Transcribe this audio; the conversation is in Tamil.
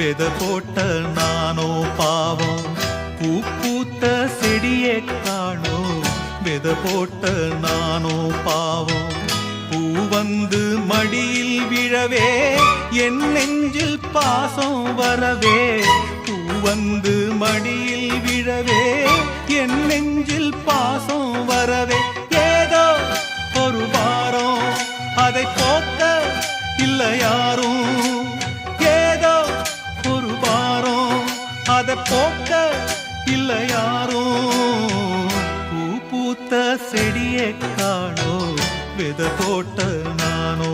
வித போட்ட நானோ பாவம். பூ பூத்த செடியே காணோம், வித போட்ட நானோ பாவம். பூ வந்து மடியில் விழவே என் நெஞ்சில் பாசம் வரவே. பூ வந்து மடியில் விழவே என் நெஞ்சில் பாசம் வரவே. ஏதோ ஒரு வாரம் அதை போக்க இல்லை யாரும். ஏதோ ஒரு வாரம் அதை போக்க இல்லை யாரும். பூ பூத்த செடியை காணோ, வித போட்ட நானோ